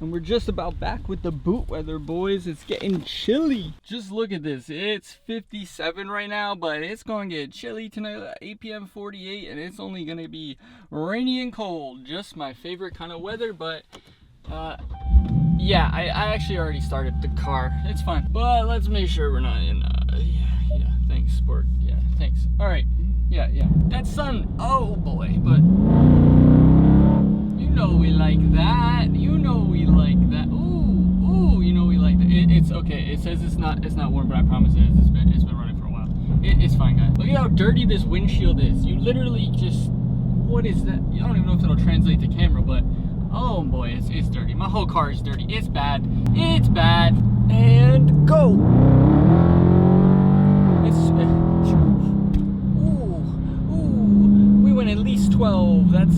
And we're just about back with the boot weather, boys. It's getting chilly. Just look at this. It's 57 right now, but it's going to get chilly tonight at 8 p.m. 48, and it's only going to be rainy and cold. Just my favorite kind of weather, but yeah, I actually already started the car. It's fine. But let's make sure we're not in, yeah, thanks, sport. Yeah, thanks. All right, yeah. That sun, oh boy, but you know we like that. You know we like that. Ooh, you know we like that. It's okay. It says it's not warm, but I promise it is. It's been running for a while. It's fine, guys. Look at how dirty this windshield is. You literally just, what is that? I don't even know if it'll translate to camera, but oh boy, it's dirty. My whole car is dirty. It's bad. It's bad. And go. We went at least 12. That's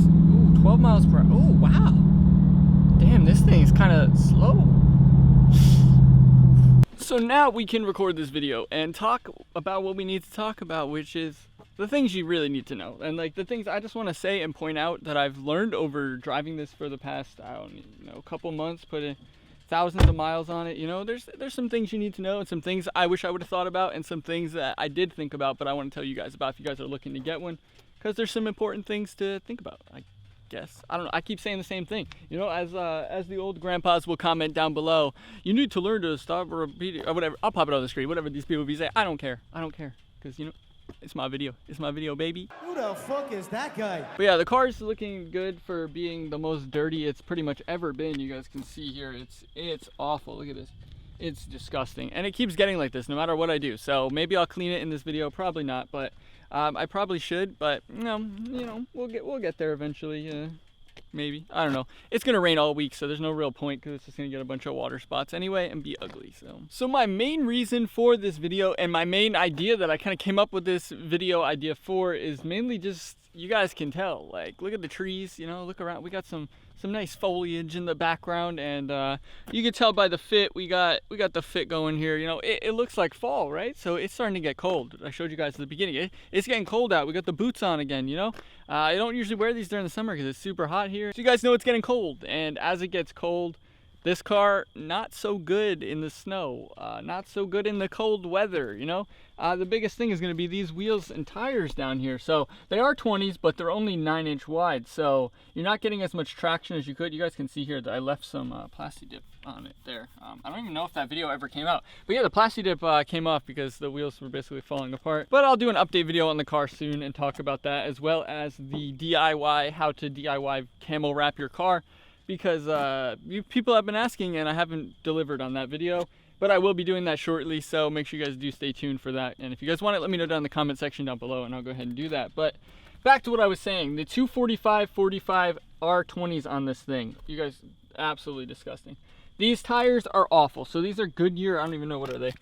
12 miles per hour. Oh wow. Damn, this thing's kind of slow. So now we can record this video and talk about what we need to talk about, which is the things you really need to know. And like the things I just want to say and point out that I've learned over driving this for the past, I don't know, couple months, putting thousands of miles on it. You know, there's some things you need to know and some things I wish I would have thought about and some things that I did think about, but I want to tell you guys about if you guys are looking to get one, because there's some important things to think about, I guess. I don't know, I keep saying the same thing, you know, as the old grandpas will comment down below, you need to learn to stop or repeat or whatever. I'll pop it on the screen, whatever these people be saying. I don't care, because you know, it's my video, baby. Who the fuck is that guy? But yeah, the car is looking good for being the most dirty it's pretty much ever been. You guys can see here, it's awful. Look at this. It's disgusting, and it keeps getting like this no matter what I do. So maybe I'll clean it in this video, probably not, but I probably should. But you know, we'll get there eventually. Maybe, I don't know. It's gonna rain all week, so there's no real point because it's just gonna get a bunch of water spots anyway and be ugly. So my main reason for this video and my main idea that I kind of came up with this video idea for is mainly just, you guys can tell, like, look at the trees, you know, look around. We got some nice foliage in the background, and you can tell by the fit, we got the fit going here. You know, it looks like fall, right? So it's starting to get cold. I showed you guys at the beginning. It's getting cold out. We got the boots on again, you know. I don't usually wear these during the summer because it's super hot here. So you guys know it's getting cold, and as it gets cold, this car, not so good in the snow, not so good in the cold weather, you know? The biggest thing is gonna be these wheels and tires down here. So they are 20s, but they're only 9-inch wide. So you're not getting as much traction as you could. You guys can see here that I left some plasti dip on it there. I don't even know if that video ever came out. But yeah, the plasti dip came off because the wheels were basically falling apart. But I'll do an update video on the car soon and talk about that, as well as the DIY, how to DIY camo wrap your car. Because people have been asking and I haven't delivered on that video, but I will be doing that shortly, so make sure you guys do stay tuned for that. And if you guys want it, let me know down in the comment section down below and I'll go ahead and do that. But back to what I was saying, the 245/45 R20s on this thing, you guys, absolutely disgusting. These tires are awful. So these are Goodyear, I don't even know, what are they?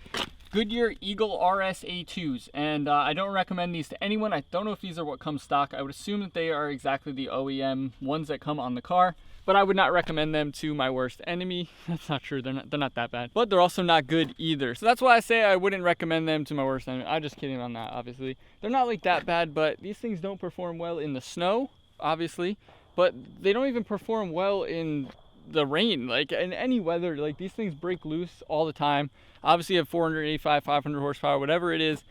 Goodyear Eagle RSA2s, and I don't recommend these to anyone. I don't know if these are what come stock. I would assume that they are exactly the OEM ones that come on the car, but I would not recommend them to my worst enemy. That's not true, they're not that bad, but they're also not good either. So that's why I say I wouldn't recommend them to my worst enemy. I'm just kidding on that, obviously. They're not like that bad, but these things don't perform well in the snow, obviously, but they don't even perform well in the rain, like in any weather. Like these things break loose all the time. Obviously you have 485, 500 horsepower, whatever it is,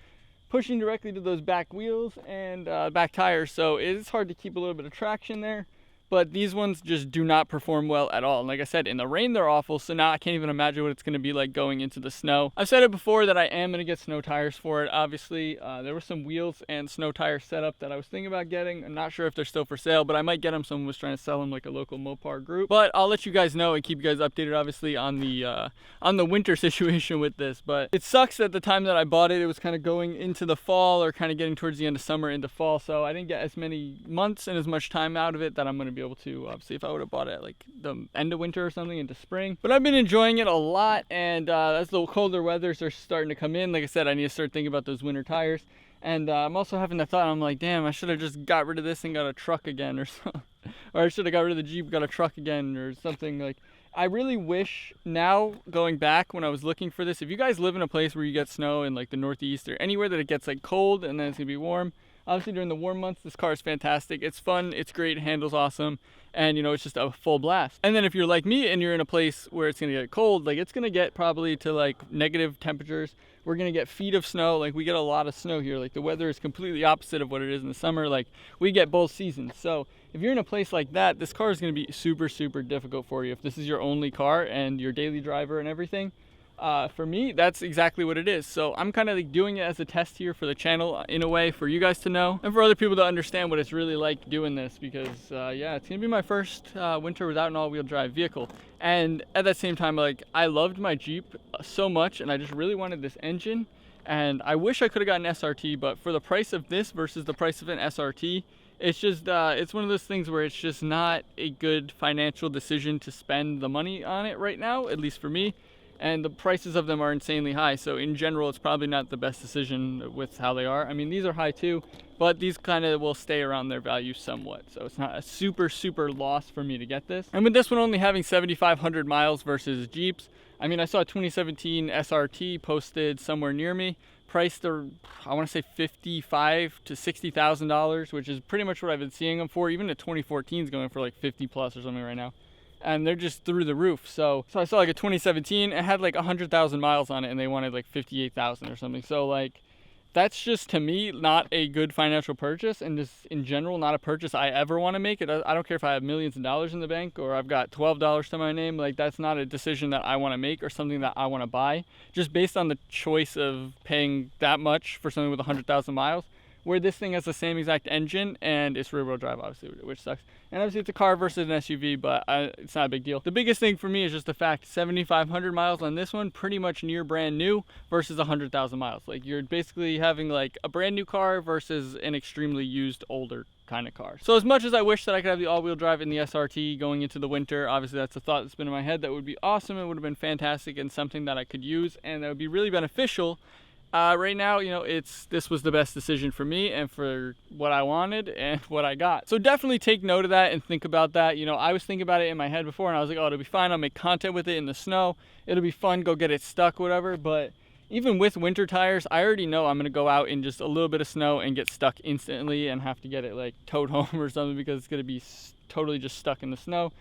pushing directly to those back wheels and back tires, so it's hard to keep a little bit of traction there. But these ones just do not perform well at all. And like I said, in the rain they're awful, so now I can't even imagine what it's going to be like going into the snow. I've said it before that I am going to get snow tires for it. Obviously, there were some wheels and snow tire setup that I was thinking about getting. I'm not sure if they're still for sale, but I might get them. Someone was trying to sell them, like a local Mopar group. But I'll let you guys know and keep you guys updated, obviously, on the winter situation with this. But it sucks that the time that I bought it, it was kind of going into the fall or kind of getting towards the end of summer into fall. So I didn't get as many months and as much time out of it that I'm going to be able to, obviously, if I would have bought it like the end of winter or something into spring. But I've been enjoying it a lot, and as the colder weathers are starting to come in, like I said, I need to start thinking about those winter tires. And I'm also having the thought, I'm like, damn, I should have just got rid of this and got a truck again or something. Or I should have got rid of the Jeep, got a truck again or something. Like, I really wish now, going back when I was looking for this, if you guys live in a place where you get snow in like the Northeast or anywhere that it gets like cold and then it's gonna be warm, Obviously during the warm months, this car is fantastic. It's fun, it's great, it handles awesome, and you know, it's just a full blast. And then if you're like me and you're in a place where it's gonna get cold, like it's gonna get probably to like negative temperatures. We're gonna get feet of snow. Like we get a lot of snow here. Like the weather is completely opposite of what it is in the summer. Like we get both seasons. So if you're in a place like that, this car is gonna be super, super difficult for you if this is your only car and your daily driver and everything. For me, that's exactly what it is. So I'm kind of like doing it as a test here for the channel in a way for you guys to know and for other people to understand what it's really like doing this, because yeah, it's gonna be my first winter without an all-wheel drive vehicle. And at that same time, like I loved my Jeep so much and I just really wanted this engine, and I wish I could have gotten an SRT, but for the price of this versus the price of an SRT, it's just it's one of those things where it's just not a good financial decision to spend the money on it right now, at least for me. And the prices of them are insanely high, so in general it's probably not the best decision with how they are. I mean, these are high too, but these kind of will stay around their value somewhat, so it's not a super loss for me to get this. And with this one only having 7,500 miles versus Jeeps, I mean, I saw a 2017 SRT posted somewhere near me, priced I want to say $55,000 to $60,000, which is pretty much what I've been seeing them for. Even the 2014 is going for like 50 plus or something right now, and they're just through the roof. So I saw like a 2017, it had like 100,000 miles on it and they wanted like 58,000 or something. So like, that's just to me not a good financial purchase, and just in general not a purchase I ever want to make. I don't care if I have millions of dollars in the bank or I've got $12 to my name. Like that's not a decision that I want to make or something that I want to buy just based on the choice of paying that much for something with 100,000 miles, where this thing has the same exact engine and it's rear-wheel drive, obviously, which sucks. And obviously it's a car versus an SUV, but it's not a big deal. The biggest thing for me is just the fact 7,500 miles on this one, pretty much near brand new, versus 100,000 miles. Like you're basically having like a brand new car versus an extremely used older kind of car. So as much as I wish that I could have the all-wheel drive in the SRT going into the winter, obviously that's a thought that's been in my head. That would be awesome. It would have been fantastic and something that I could use and that would be really beneficial. Right now, you know, this was the best decision for me and for what I wanted and what I got. So definitely take note of that and think about that. You know, I was thinking about it in my head before and I was like, oh, it'll be fine. I'll make content with it in the snow. It'll be fun. Go get it stuck, whatever. But even with winter tires, I already know I'm going to go out in just a little bit of snow and get stuck instantly and have to get it like towed home or something, because it's going to be totally just stuck in the snow.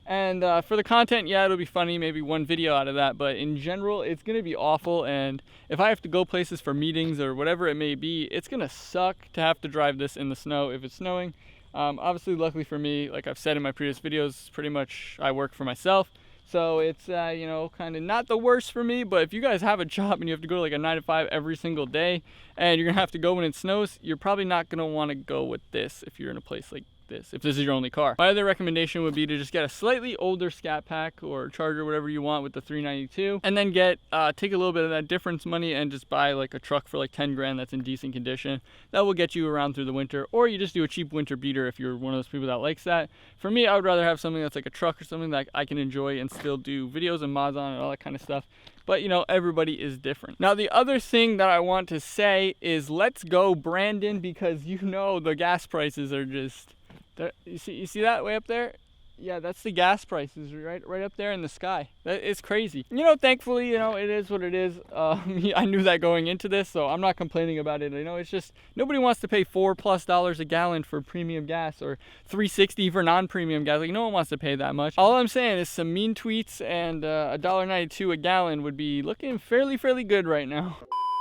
And for the content, yeah, it'll be funny, maybe one video out of that, but in general, it's gonna be awful. And if I have to go places for meetings or whatever it may be, it's gonna suck to have to drive this in the snow if it's snowing. Obviously, luckily for me, like I've said in my previous videos, pretty much I work for myself. So it's, you know, kind of not the worst for me, but if you guys have a job and you have to go to like a 9 to 5 every single day and you're gonna have to go when it snows, you're probably not gonna wanna go with this if you're in a place like this, if this is your only car. My other recommendation would be to just get a slightly older Scatpack or Charger, whatever you want, with the 392, and then take a little bit of that difference money and just buy like a truck for like 10 grand that's in decent condition. That will get you around through the winter, or you just do a cheap winter beater if you're one of those people that likes that. For me, I would rather have something that's like a truck or something that I can enjoy and still do videos and mods on and all that kind of stuff. But you know, everybody is different. Now, the other thing that I want to say is let's go Brandon, because you know the gas prices are just... You see that way up there? Yeah, that's the gas prices right up there in the sky. That is crazy. You know, thankfully, you know, it is what it is. I knew that going into this, so I'm not complaining about it. You know, it's just nobody wants to pay $4+ a gallon for premium gas, or $3.60 for non-premium gas. Like, no one wants to pay that much. All I'm saying is some mean tweets and $1.92 a gallon would be looking fairly good right now.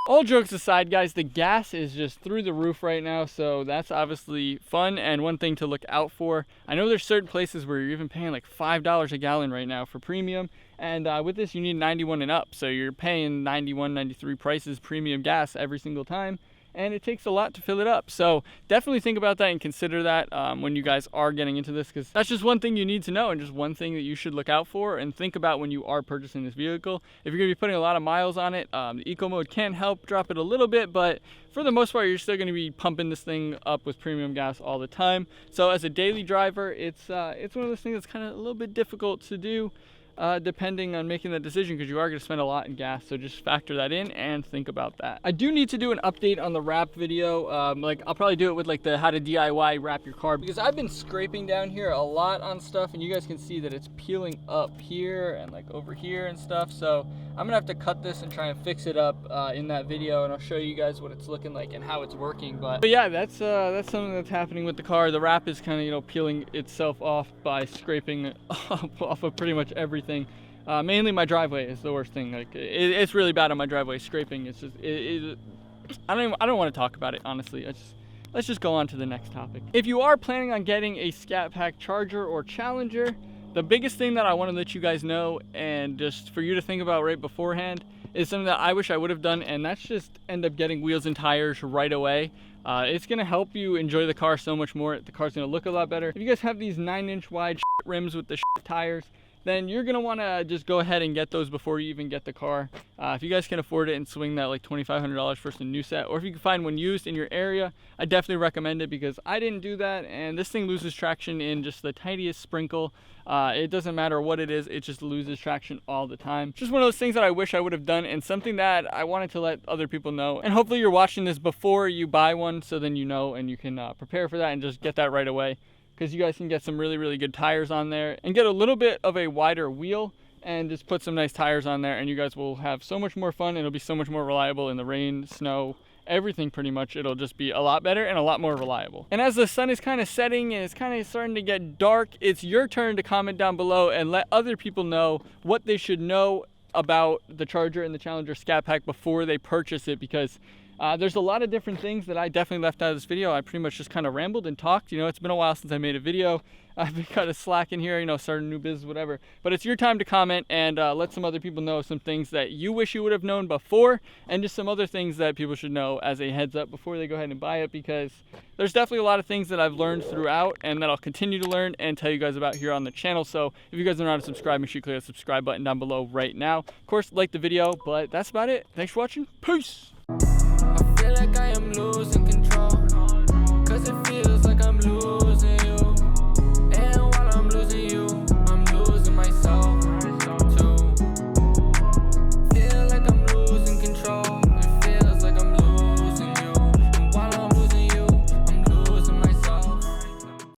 All jokes aside, guys, the gas is just through the roof right now, so that's obviously fun and one thing to look out for. I know there's certain places where you're even paying like $5 a gallon right now for premium, and with this you need 91 and up, so you're paying 91, 93 prices premium gas every single time, and it takes a lot to fill it up. So definitely think about that and consider that when you guys are getting into this, because that's just one thing you need to know and just one thing that you should look out for and think about when you are purchasing this vehicle. If you're going to be putting a lot of miles on it, the eco mode can help drop it a little bit, but for the most part you're still going to be pumping this thing up with premium gas all the time. So as a daily driver, it's one of those things that's kind of a little bit difficult to do. depending on making that decision, because you are going to spend a lot in gas. So just factor that in and think about that. I do need to do an update on the wrap video. Like I'll probably do it with like the how to DIY wrap your car, because I've been scraping down here a lot on stuff, and you guys can see that it's peeling up here and like over here and stuff. So I'm gonna have to cut this and try and fix it up in that video, and I'll show you guys what it's looking like and how it's working. But yeah, that's something that's happening with the car. The wrap is kind of, you know, peeling itself off by scraping off of pretty much everything. Mainly my driveway is the worst thing. Like it's really bad on my driveway. Scraping. It's just I don't want to talk about it, honestly. Let's just go on to the next topic. If you are planning on getting a Scatpack Charger or Challenger, the biggest thing that I want to let you guys know, and just for you to think about right beforehand, is something that I wish I would have done, and that's just end up getting wheels and tires right away. It's going to help you enjoy the car so much more. The car's going to look a lot better. If you guys have these 9-inch wide rims with the tires, then you're going to want to just go ahead and get those before you even get the car. If you guys can afford it and swing that like $2,500 for some new set, or if you can find one used in your area, I definitely recommend it, because I didn't do that, and this thing loses traction in just the tiniest sprinkle. It doesn't matter what it is, it just loses traction all the time. Just one of those things that I wish I would have done, and something that I wanted to let other people know. And hopefully you're watching this before you buy one, so then you know and you can prepare for that and just get that right away, because you guys can get some really good tires on there and get a little bit of a wider wheel and just put some nice tires on there, and you guys will have so much more fun, and it'll be so much more reliable in the rain, snow, everything pretty much. It'll just be a lot better and a lot more reliable. And as the sun is kind of setting and it's kind of starting to get dark, it's your turn to comment down below and let other people know what they should know about the Charger and the Challenger Scatpack before they purchase it, because there's a lot of different things that I definitely left out of this video. I pretty much just kind of rambled and talked. You know, it's been a while since I made a video. I've been kind of slacking here, you know, starting a new business, whatever. But it's your time to comment and let some other people know some things that you wish you would have known before, and just some other things that people should know as a heads up before they go ahead and buy it, because there's definitely a lot of things that I've learned throughout and that I'll continue to learn and tell you guys about here on the channel. So if you guys are not subscribed, make sure you click the subscribe button down below right now. Of course, like the video, but that's about it. Thanks for watching. Peace. I feel like I am losing control.